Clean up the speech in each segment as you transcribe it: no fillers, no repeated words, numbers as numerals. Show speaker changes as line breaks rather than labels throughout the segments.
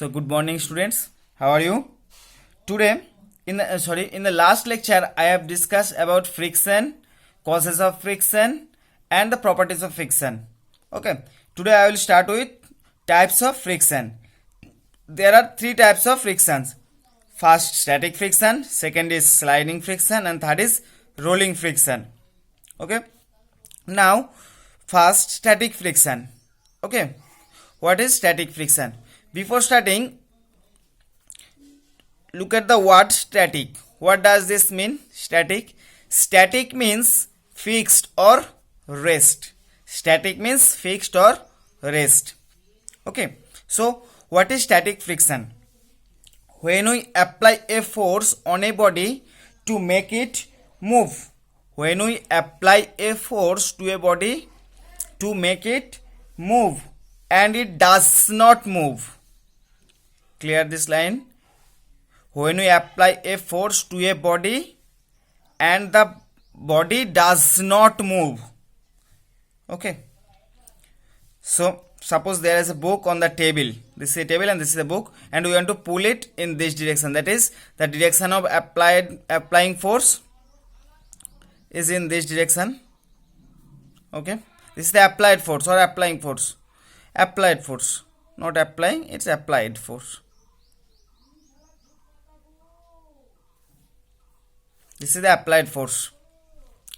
So good morning students. How are you? Today in the last lecture I have discussed about friction, causes of friction and the properties of friction. Okay. Today I will start with types of friction. There are three types of frictions. First static friction, second is sliding friction and third is rolling friction. Okay. Now first static friction. Okay. What is static friction? Before starting, look at the word static. What does this mean? Static. Static means fixed or rest. Static means fixed or rest. Okay. So what is static friction? When we apply a force on a body to make it move. When we apply a force to a body to make it move and it does not move. Clear this line? When we apply a force to a body and the body does not move. Okay. So suppose there is a book on the table. This is a table and this is a book, and we want to pull it in this direction. That is the direction of applying force is in this direction. Okay. This is the applied force or applying force. Applied force. Not applying, it's applied force. This is the applied force,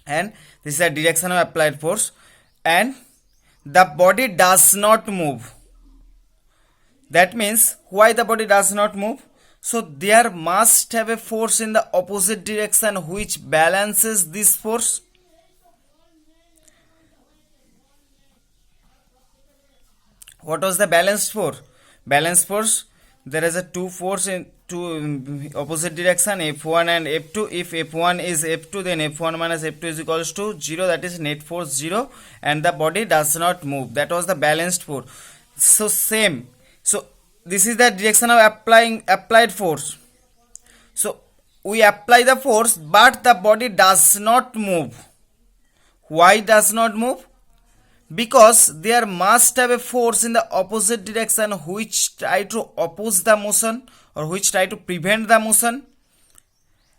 and this is the direction of applied force, and the body does not move. That means why the body does not move? So there must have a force in the opposite direction which balances this force. What was the balanced force? Balanced force, there is a two force in two opposite direction, F1 and F2. If F1 is F2, then F1 minus F2 is equals to 0, that is net force 0, and the body does not move. That was the balanced force. So same. So this is the direction of applied force. So we apply the force but the body does not move. Why does not move? Because there must have a force in the opposite direction which try to oppose the motion or which try to prevent the motion,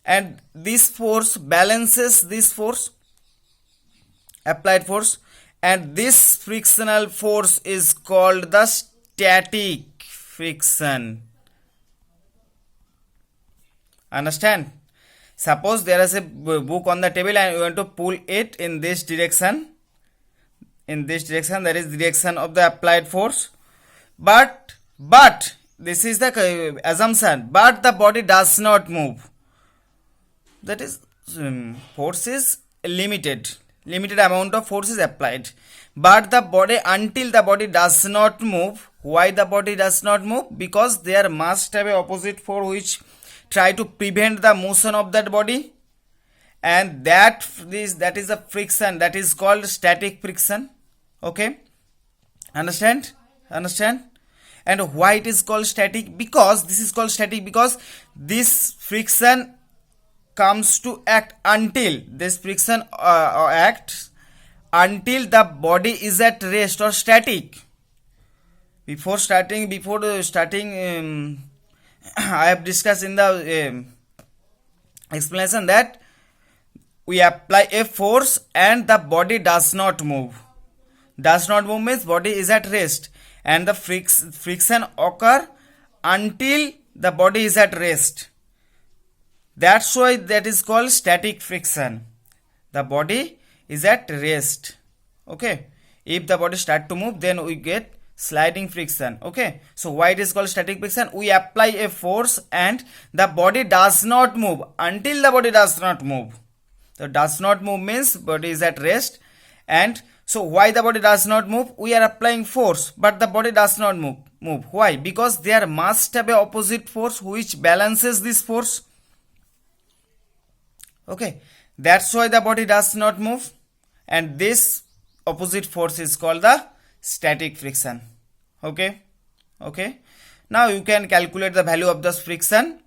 and this force balances this force, applied force, and this frictional force is called the static friction. Understand? Suppose there is a book on the table and you want to pull it in this direction. In this direction, that is the direction of the applied force, but this is the assumption, but the body does not move. That is force is limited amount of force is applied, but the body, until the body does not move. Why the body does not move? Because there must have a opposite force which try to prevent the motion of that body, and that is the friction, that is called static friction. Okay, understand? And why it is called static? Because this is called static because this friction comes to act until this friction acts until the body is at rest or static. Before starting I have discussed in the explanation that we apply a force and the body does not move. Does not move means body is at rest, and the friction occur until the body is at rest. That's why that is called static friction. The body is at rest. Okay. If the body start to move, then we get sliding friction. Okay. So why it is called static friction? We apply a force and the body does not move until the body does not move. So does not move means body is at rest, and so why the body does not move? We are applying force but the body does not move. Why? Because there must have a opposite force which balances this force. Okay, that's why the body does not move, and this opposite force is called the static friction. Okay. Now you can calculate the value of this friction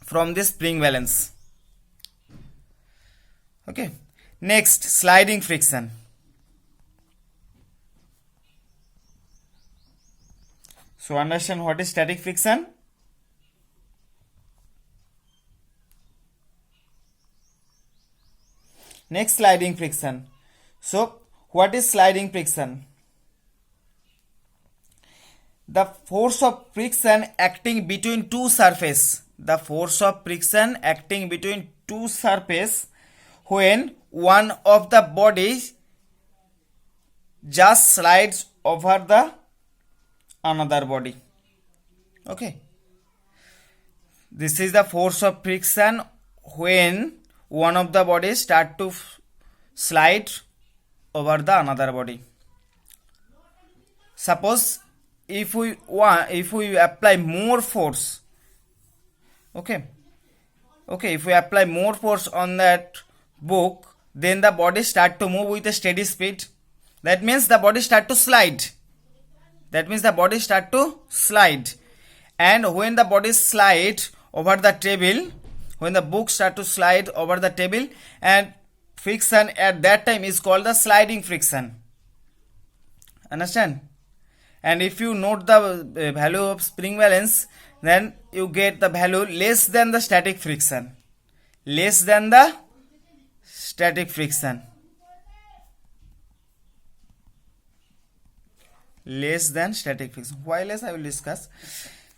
from this spring balance. Okay. Next, sliding friction. So understand what is static friction. Next, sliding friction. So what is sliding friction? The force of friction acting between two surfaces. The force of friction acting between two surfaces when one of the bodies just slides over the another body. Okay. This is the force of friction when one of the bodies start to slide over the another body. Suppose if we apply more force, if we apply more force on that book, then the body start to move with a steady speed. That means the body start to slide. And when the body slide over the table, when the book start to slide over the table, and friction at that time is called the sliding friction. Understand? And if you note the value of spring balance, then you get the value less than the static friction. Less than the static friction. Less than static friction. Why less, I will discuss.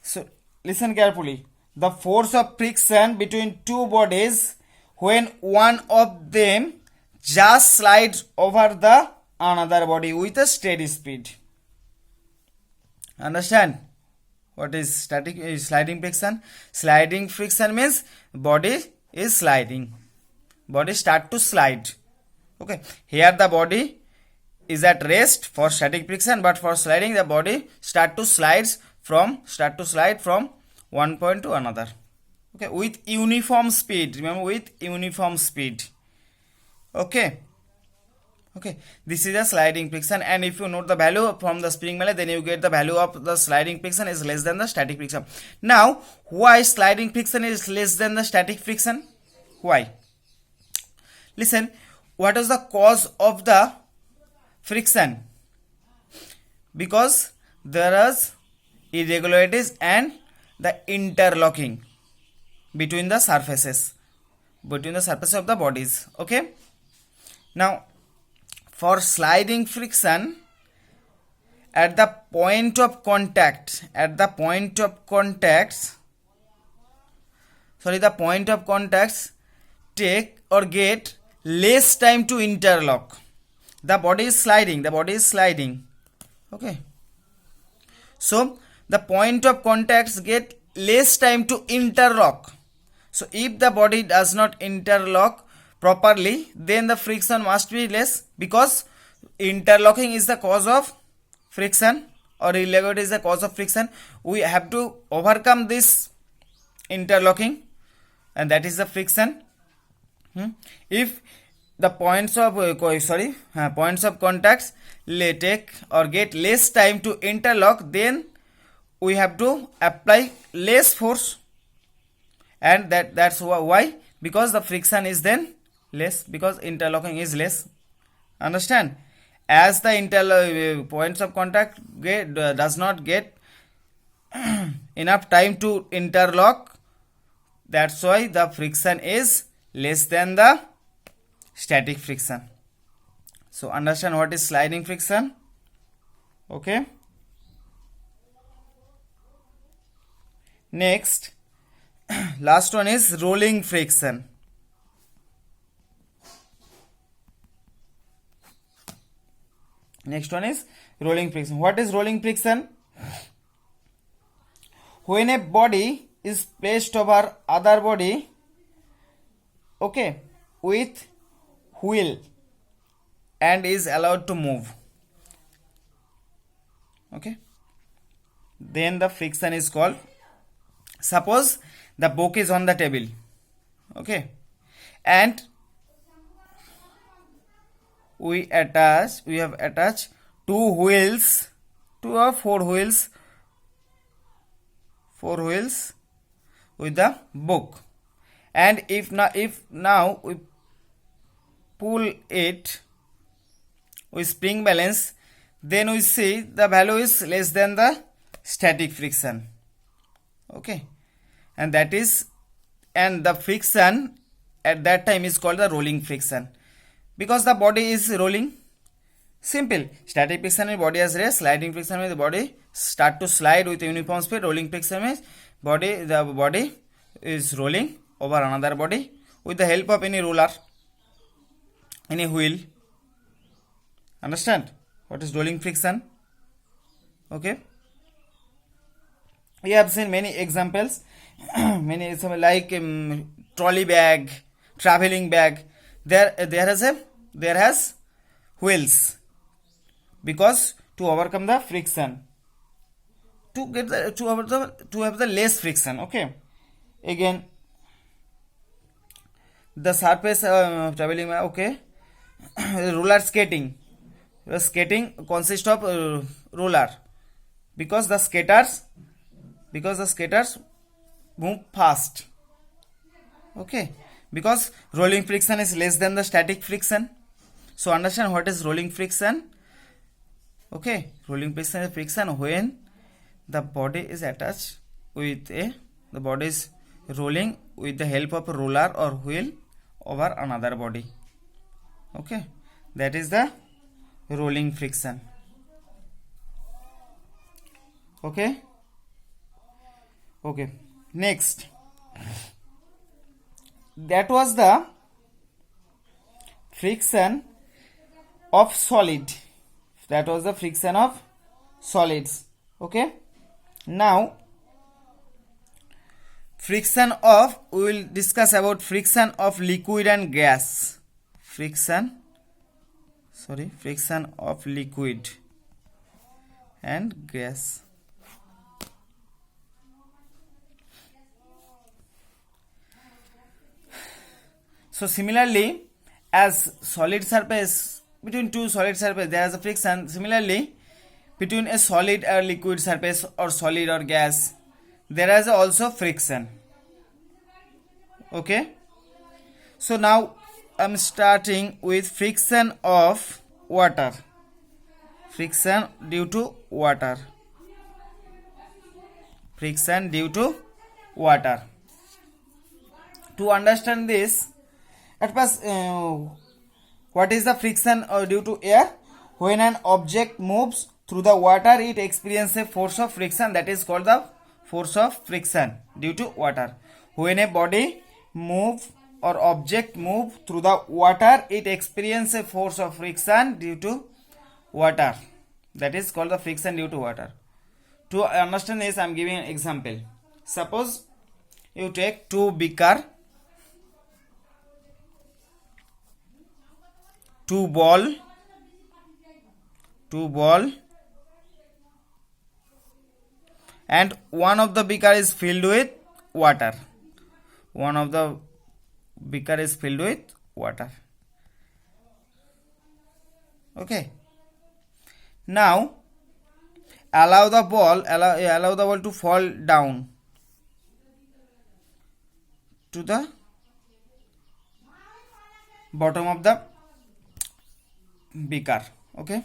So listen carefully. The force of friction between two bodies when one of them just slides over the another body with a steady speed. Understand what is sliding friction? Sliding friction means body is sliding. Body start to slide. Okay. Here the body is at rest for static friction, but for sliding the body start to slide from one point to another. Okay, with uniform speed. Remember, with uniform speed. Okay. This is a sliding friction, and if you note the value from the spring balance, then you get the value of the sliding friction is less than the static friction. Now, why sliding friction is less than the static friction? Why? Listen, what is the cause of the friction? Because there is irregularities and the interlocking between the surfaces of the bodies. Okay. Now, for sliding friction, at the point of contact, the point of contacts take or get less time to interlock. The body is sliding. Okay. So the point of contacts get less time to interlock. So if the body does not interlock properly, then the friction must be less, because interlocking is the cause of friction, or irregularity is the cause of friction. We have to overcome this interlocking, and that is the friction. If the points of contacts take or get less time to interlock, then we have to apply less force, and that's why, because the friction is then less, because interlocking is less. Understand? As the points of contact does not get enough time to interlock, that's why the friction is less than the static friction. So understand what is sliding friction. Okay. Next, last one is rolling friction. Next one is rolling friction. What is rolling friction? When a body is placed over other body, okay, with wheel and is allowed to move, okay, then the friction is called. Suppose the book is on the table, okay, and we have attached two or four wheels with the book, and if now we pull it with spring balance, then we see the value is less than the static friction. Okay, and that is, and the friction at that time is called the rolling friction, because the body is rolling. Simple. Static friction means body has rest. Sliding friction means the body start to slide with uniform speed. Rolling friction means the body is rolling over another body with the help of any roller, any wheel. Understand what is rolling friction? Okay. We have seen many examples, many examples like trolley bag, traveling bag. There has wheels, because to overcome the friction, to have the less friction. Okay. Again, the surface traveling bag. Okay. Roller skating. The skating consists of roller, because the skaters move fast. Okay, because rolling friction is less than the static friction. So understand what is rolling friction. Okay, rolling friction is friction when the body is attached with the body is rolling with the help of a roller or wheel over another body. Okay, that is the rolling friction. Okay. Okay, next, that was the friction of solid. That was the friction of solids. Okay, now friction of, we will discuss about friction of liquid and gas. Friction of liquid and gas. So similarly, as solid surface, between two solid surface there is a friction. Similarly, between a solid or liquid surface or solid or gas, there is also friction. Okay. So now I am starting with friction of water. Friction due to water. Friction due to water. To understand this, at first, what is the friction due to air? When an object moves through the water, it experiences a force of friction, that is called the force of friction due to water. When a body move or object move through the water, it experiences a force of friction due to water, that is called the friction due to water. To understand this, I am giving an example. Suppose you take two beaker, two ball, and one of the beaker is filled with water. One of the beaker is filled with water. Okay. Now allow the ball to fall down to the bottom of the beaker. Okay.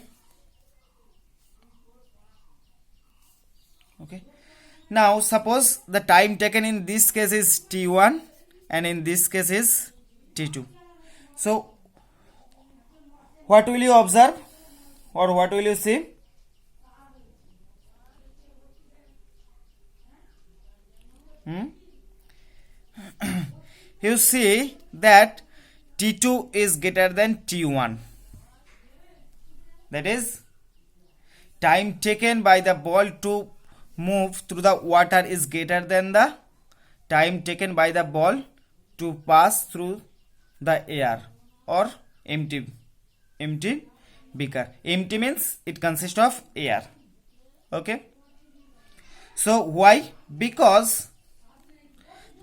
Now suppose the time taken in this case is t1 and in this case is t2. So what will you observe or what will you see? You see that t2 is greater than t1. That is, time taken by the ball to move through the water is greater than the time taken by the ball to pass through the air or empty beaker. Empty means it consists of air. Okay. So why? Because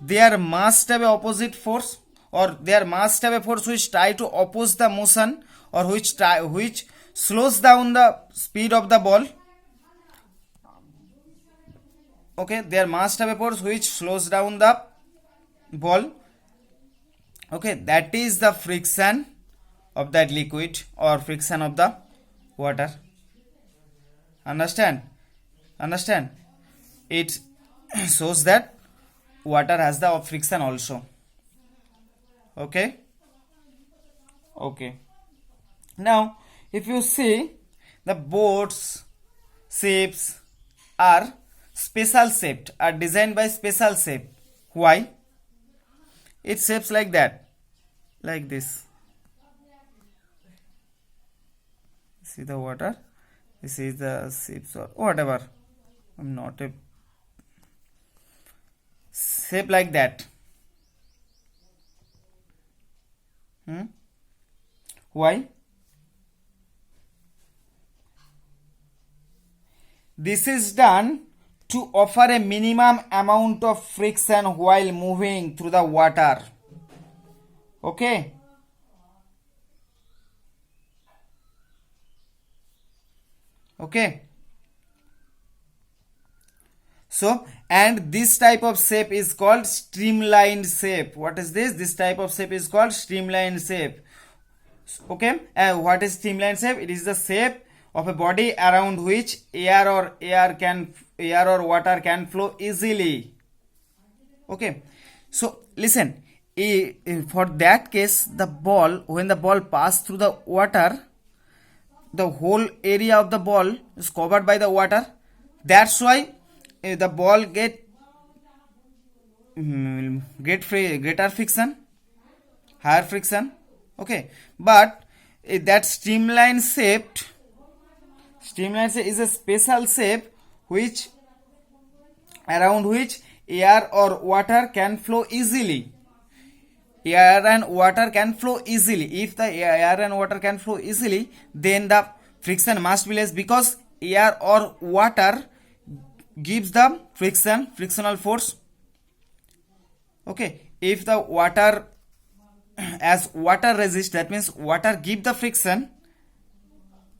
there must have a opposite force, or there must have a force which try to oppose the motion, or which slows down the speed of the ball. Okay, there must have a force which slows down the ball. Okay, that is the friction of that liquid or friction of the water. Understand? it shows that water has the friction also. Okay. Okay. Now, if you see, the boats, ships are special shaped, are designed by special shape. Why? It shapes like that, like this. See the water. This is the ships or whatever. I'm not a shape like that. Why? This is done to offer a minimum amount of friction while moving through the water. Okay. Okay. So, and this type of shape is called streamlined shape. What is this? This type of shape is called streamlined shape. Okay. What is streamlined shape? It is the shape of a body around which air or water can flow easily. Okay. So listen. For that case, when the ball passes through the water, the whole area of the ball is covered by the water. That's why the ball greater friction, higher friction. Okay, but that streamline shape is a special shape which around which air or water can flow easily. Air and water can flow easily. If the air and water can flow easily, then the friction must be less, because air or water gives the frictional force. Okay, if the water, as water resists, that means water give the friction.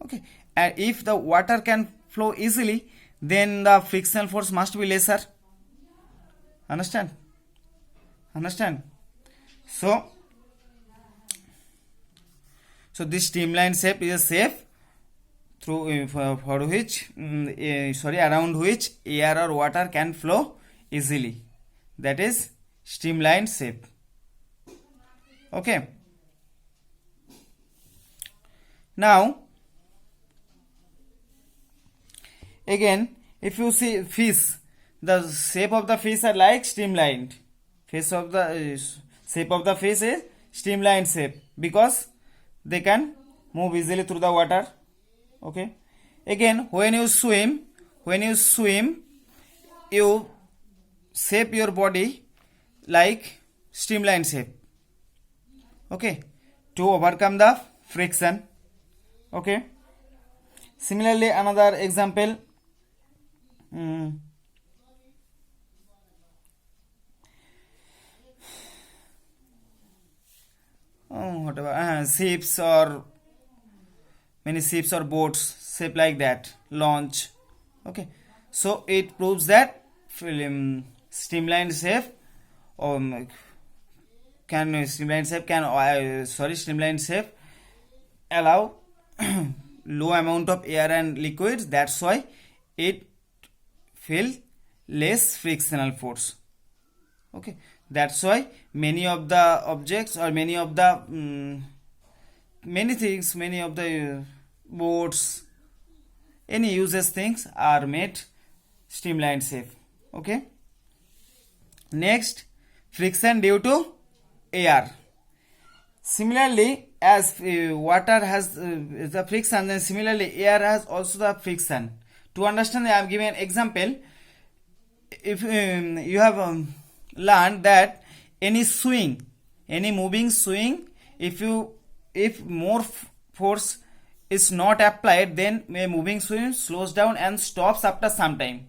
Okay, and if the water can flow easily, then the frictional force must be lesser. Understand? So this streamline shape is a shape through around which air or water can flow easily. That is streamline shape. Okay. Now, again, if you see fish, the shape of the fish are like streamlined. Shape of the fish is streamlined shape because they can move easily through the water. Okay. Again, when you swim, you shape your body like streamlined shape. Okay, to overcome the friction. Okay. Similarly, another example. Ships or many ships or boats shape like that, launch. Okay, so it proves that streamlined shape streamlined shape allow low amount of air and liquids. That's why it feel less frictional force. Okay, that's why many of the objects or many of the boats, any uses things are made streamlined shape. Okay. Next, friction due to air. Similarly, as water has the friction, then similarly air has also the friction. To understand, I am giving an example. If you have learned that any moving swing, if more force is not applied, then a moving swing slows down and stops after some time.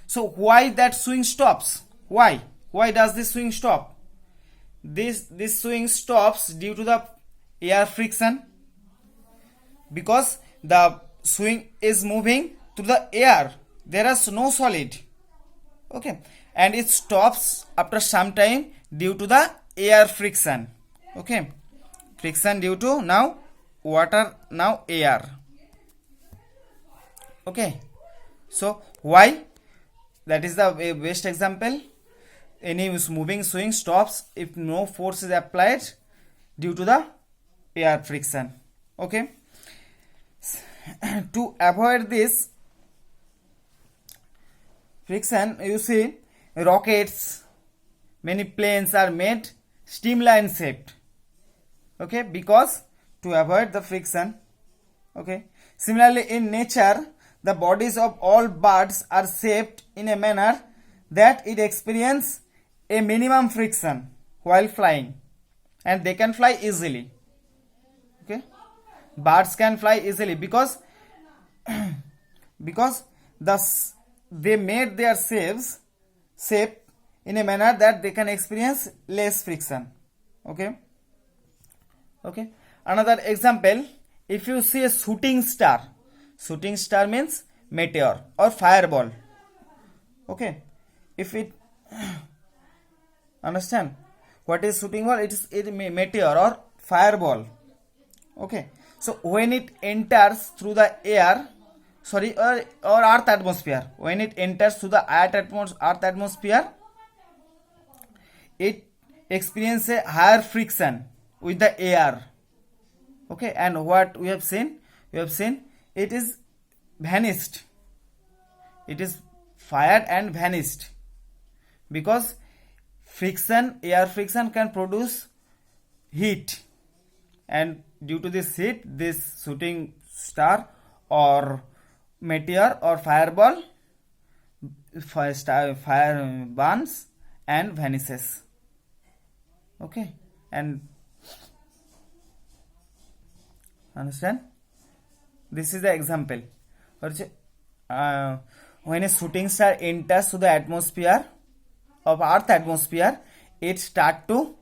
So why that swing stops? Why does this swing stop? This swing stops due to the air friction, because the swing is moving through the air. There is no solid. Okay, and it stops after some time due to the air friction. Okay, friction due to now water, now air. Okay, so why that is the best example. Any moving swing stops if no force is applied due to the air friction. Okay. To avoid this friction, you see rockets, many planes are made streamline shaped. Okay, because to avoid the friction. Okay. Similarly, in nature, the bodies of all birds are shaped in a manner that it experience a minimum friction while flying, and they can fly easily. Okay, birds can fly easily because because they made their shape in a manner that they can experience less friction. Okay. Okay, another example, if you see a shooting star means meteor or fireball. Okay, if it understand what is shooting ball, it is meteor or fireball. Okay, so when it enters through the air, sorry, or earth atmosphere, when it enters through the earth atmosphere, it experiences a higher friction with the air. Okay, and what we have seen it is vanished, it is fired and vanished, because air friction can produce heat, and due to this heat, this shooting star or meteor or fireball fire burns and vanishes. Okay, and understand, this is the example. When a shooting star enters to the atmosphere of earth atmosphere, it start to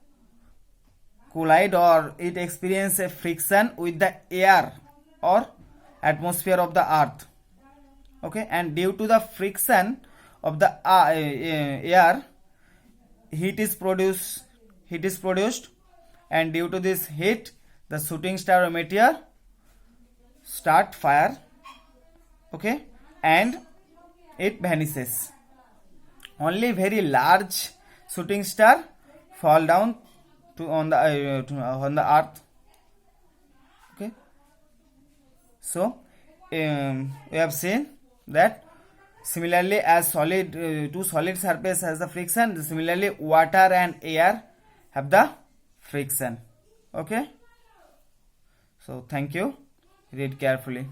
collide or it experience a friction with the air or atmosphere of the earth. Okay, and due to the friction of the air, heat is produced, and due to this heat, the shooting star or meteor start fire. Okay, and it vanishes. Only very large shooting star fall down on the earth. Okay, so we have seen that similarly, as two solid surface has the friction, similarly water and air have the friction. Okay, so thank you, read carefully.